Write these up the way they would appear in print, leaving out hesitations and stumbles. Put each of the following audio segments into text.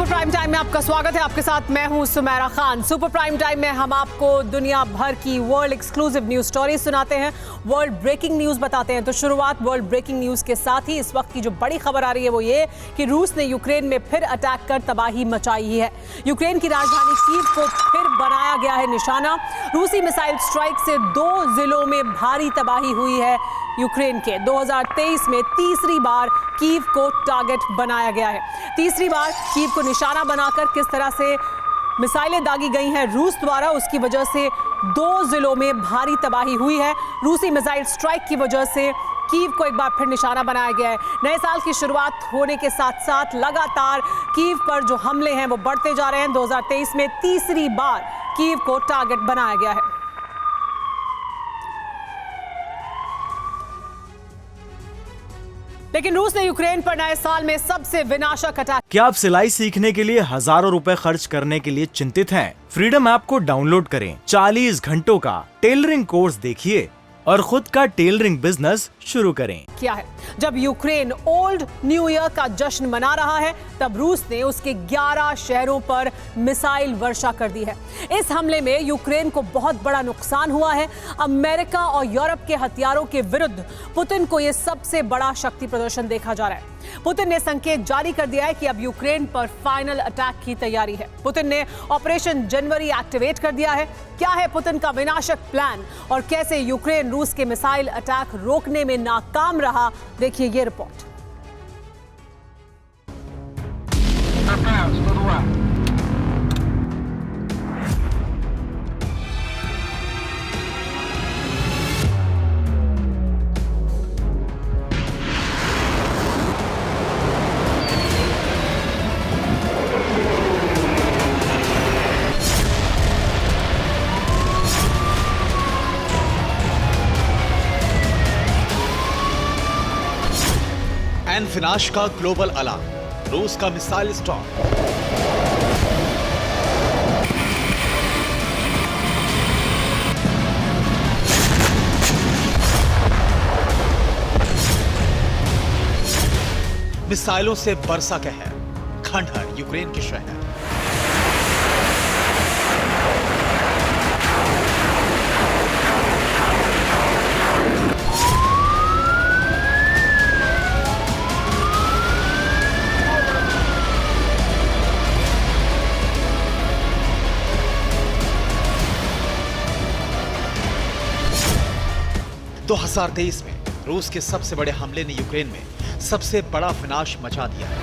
Super prime time में आपका स्वागत है। आपके साथ मैं हूं Sumera Khan. Super prime time में हम आपको दुनिया भर की वर्ल्ड एक्सक्लूसिव न्यूज स्टोरी सुनाते हैं, वर्ल्ड ब्रेकिंग न्यूज बताते हैं। तो शुरुआत वर्ल्ड ब्रेकिंग न्यूज के साथ ही इस वक्त की जो बड़ी खबर आ रही है वो ये कि रूस ने यूक्रेन में फिर अटैक कर तबाही मचाई है। यूक्रेन की राजधानी कीव को फिर बनाया गया है निशाना। रूसी मिसाइल स्ट्राइक से 2 जिलों में भारी तबाही हुई है। यूक्रेन के 2023 में तीसरी बार कीव को टारगेट बनाया गया है। तीसरी बार कीव को निशाना बनाकर किस तरह से मिसाइलें दागी गई हैं रूस द्वारा, उसकी वजह से 2 जिलों में भारी तबाही हुई है। रूसी मिसाइल स्ट्राइक की वजह से कीव को एक बार फिर निशाना बनाया गया है। नए साल की शुरुआत होने के साथ साथ लगातार कीव पर जो हमले हैं वो बढ़ते जा रहे हैं। 2023 में तीसरी बार कीव को टारगेट बनाया गया है। लेकिन रूस ने यूक्रेन पर नए साल में सबसे विनाशक अटैक। क्या आप सिलाई सीखने के लिए हजारों रुपए खर्च करने के लिए चिंतित हैं? फ्रीडम ऐप को डाउनलोड करें, 40 घंटों का टेलरिंग कोर्स देखिए और खुद का टेलरिंग बिजनेस शुरू करें। क्या है, जब यूक्रेन ओल्ड न्यू ईयर का जश्न मना रहा है तब रूस ने उसके 11 शहरों पर मिसाइल वर्षा कर दी है। इस हमले में यूक्रेन को बहुत बड़ा नुकसान हुआ है। अमेरिका और यूरोप के हथियारों के विरुद्ध पुतिन को यह सबसे बड़ा शक्ति प्रदर्शन देखा जा रहा है। पुतिन ने संकेत जारी कर दिया है कि अब यूक्रेन पर फाइनल अटैक की तैयारी है। पुतिन ने ऑपरेशन जनवरी एक्टिवेट कर दिया है। क्या है पुतिन का विनाशक प्लान और कैसे यूक्रेन रूस के मिसाइल अटैक रोकने में नाकाम रहा, देखिए ये रिपोर्ट। एनफिनाश का ग्लोबल अलार्म, रूस का मिसाइल स्टॉर्म। मिसाइलों से बरसा कहर, खंडहर यूक्रेन के शहर। तो 2023 में रूस के सबसे बड़े हमले ने यूक्रेन में सबसे बड़ा विनाश मचा दिया है।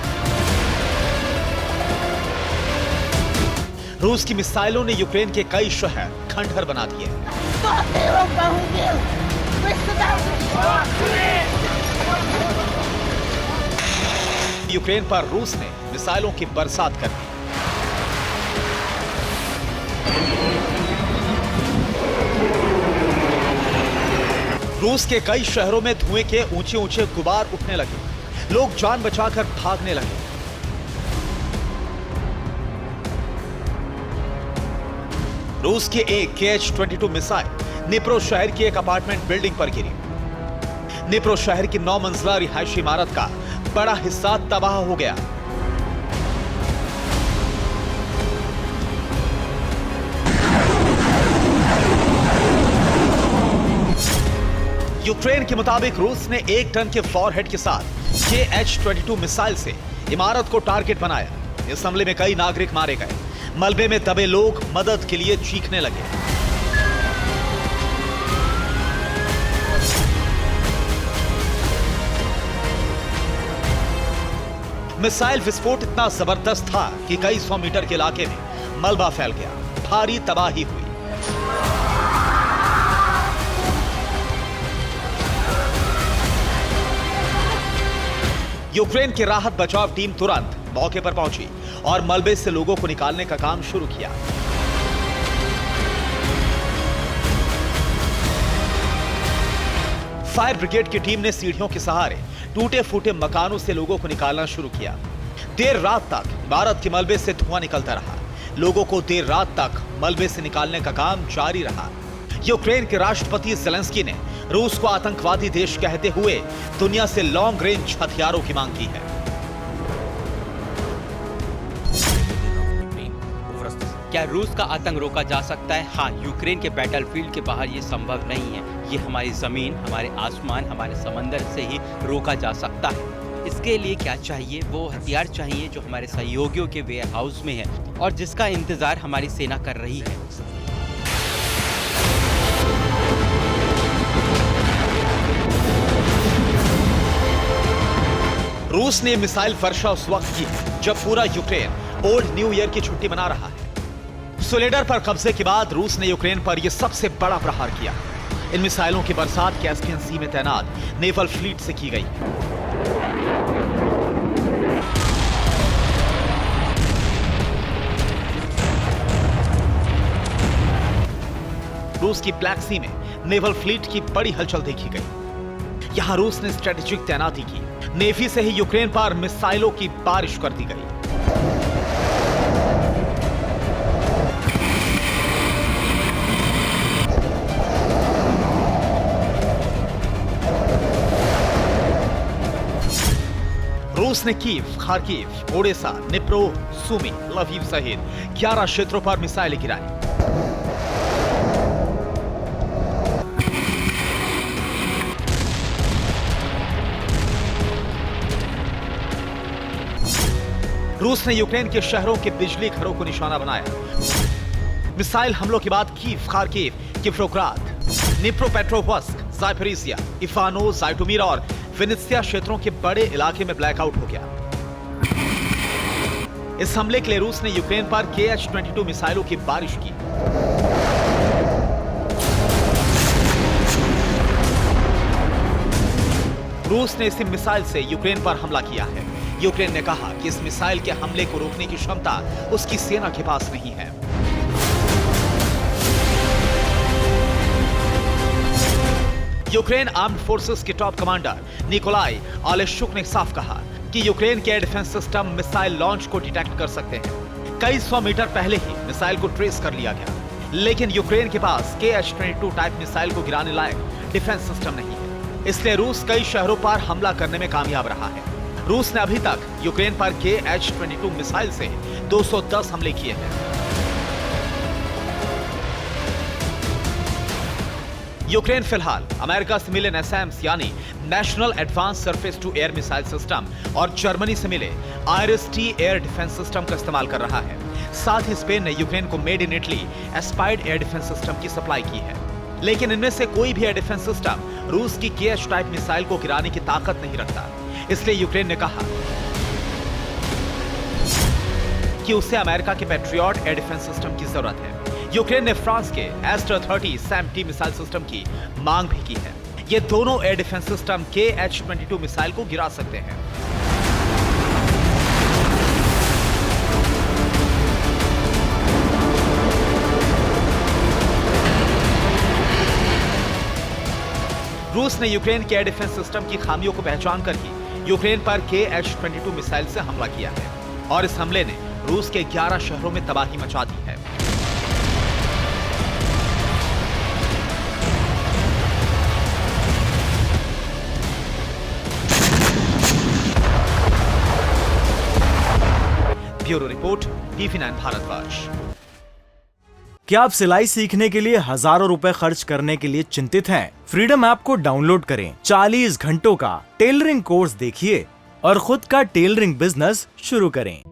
रूस की मिसाइलों ने यूक्रेन के कई शहर खंडहर बना दिए। यूक्रेन पर रूस ने मिसाइलों की बरसात कर दी। रूस के कई शहरों में धुएं के ऊंचे ऊंचे गुबार उठने लगे। लोग जान बचाकर भागने लगे। रूस की एक KH-22 मिसाइल निप्रो शहर की एक अपार्टमेंट बिल्डिंग पर गिरी। निप्रो शहर की 9 मंजिला रिहायशी इमारत का बड़ा हिस्सा तबाह हो गया। यूक्रेन के मुताबिक रूस ने 1 टन के वॉरहेड के साथ KH-22 मिसाइल से इमारत को टारगेट बनाया। इस हमले में कई नागरिक मारे गए। मलबे में दबे लोग मदद के लिए चीखने लगे। मिसाइल विस्फोट इतना जबरदस्त था कि कई 100 मीटर के इलाके में मलबा फैल गया। भारी तबाही हुई। यूक्रेन की राहत बचाव टीम तुरंत मौके पर पहुंची और मलबे से लोगों को निकालने का काम शुरू किया। फायर ब्रिगेड की टीम ने सीढ़ियों के सहारे टूटे फूटे मकानों से लोगों को निकालना शुरू किया। देर रात तक इमारत के मलबे से धुआं निकलता रहा। लोगों को देर रात तक मलबे से निकालने का काम जारी रहा। यूक्रेन के राष्ट्रपति ज़ेलेंस्की ने रूस को आतंकवादी देश कहते हुए दुनिया से लॉन्ग रेंज हथियारों की मांग की है। क्या रूस का आतंक रोका जा सकता है? हाँ, यूक्रेन के बैटलफील्ड के बाहर ये संभव नहीं है। ये हमारी ज़मीन, हमारे आसमान, हमारे समंदर से ही रोका जा सकता है। इसके लिए क्या चाहिए? वो हथियार चाहिए जो हमारे सहयोगियों के वेयर हाउस में है और जिसका इंतज़ार हमारी सेना कर रही है। रूस ने मिसाइल वर्षा उस वक्त की जब पूरा यूक्रेन ओल्ड न्यू ईयर की छुट्टी मना रहा है। सोलेडर पर कब्जे के बाद रूस ने यूक्रेन पर यह सबसे बड़ा प्रहार किया। इन मिसाइलों की बरसात कैस्पियन सी में तैनात नेवल फ्लीट से की गई। रूस की ब्लैक सी में नेवल फ्लीट की बड़ी हलचल देखी गई। यहां रूस ने स्ट्रेटेजिक तैनाती की। नेवी से ही यूक्रेन पर मिसाइलों की बारिश कर दी गई। रूस ने Kyiv, Kharkiv, Odesa, Dnipro, Sumy, Lviv सहित 11 क्षेत्रों पर मिसाइलें गिराई। रूस ने यूक्रेन के शहरों के बिजली घरों को निशाना बनाया। मिसाइल हमलों के बाद कीव, खार्किव, किप्रोग्राद, निप्रोपेट्रोवस्क, ज़ापोरिज़िया, इवानो, ज़ाइटोमिर और विनित्सिया क्षेत्रों के बड़े इलाके में ब्लैकआउट हो गया। इस हमले के लिए रूस ने यूक्रेन पर KH-22 मिसाइलों की बारिश की। रूस ने इसी मिसाइल से यूक्रेन पर हमला किया है। यूक्रेन ने कहा कि इस मिसाइल के हमले को रोकने की क्षमता उसकी सेना के पास नहीं है। यूक्रेन आर्म्ड फोर्सेस के टॉप कमांडर निकोलाई ओलेशुक ने साफ कहा कि यूक्रेन के air defence system missile launch को डिटेक्ट कर सकते हैं। कई 100 मीटर पहले ही मिसाइल को ट्रेस कर लिया गया, लेकिन यूक्रेन के पास KH-22 टाइप मिसाइल को गिराने लायक डिफेंस सिस्टम नहीं है। इसलिए रूस कई शहरों पर हमला करने में कामयाब रहा है। रूस ने अभी तक यूक्रेन पर KH-22 मिसाइल से 210 हमले किए हैं। यूक्रेन फिलहाल अमेरिका से मिले NASAMS यानी national advance surface to air missile system और जर्मनी से मिले IRIS-T एयर डिफेंस सिस्टम का इस्तेमाल कर रहा है। साथ ही स्पेन ने यूक्रेन को made in Italy aspired air defence system की सप्लाई की है। लेकिन इनमें से कोई भी एयर डिफेंस सिस्टम रूस की KH टाइप मिसाइल को गिराने की ताकत नहीं रखता। इसलिए यूक्रेन ने कहा कि उसे अमेरिका के पैट्रियट एयर डिफेंस सिस्टम की जरूरत है। यूक्रेन ने फ्रांस के एस्टर 30 SAM-T मिसाइल सिस्टम की मांग भी की है। ये दोनों air defence system KH-22 missile को गिरा सकते हैं। रूस ने यूक्रेन के एयर डिफेंस सिस्टम की खामियों को पहचान कर ही यूक्रेन पर KH-22 मिसाइल से हमला किया है और इस हमले ने रूस के 11 शहरों में तबाही मचा दी है। Bureau report, TV9 Bharatvarsh. क्या आप सिलाई सीखने के लिए हजारों रुपए खर्च करने के लिए चिंतित हैं? फ्रीडम ऐप को डाउनलोड करें, 40 घंटों का टेलरिंग कोर्स देखिए और खुद का टेलरिंग बिजनेस शुरू करें।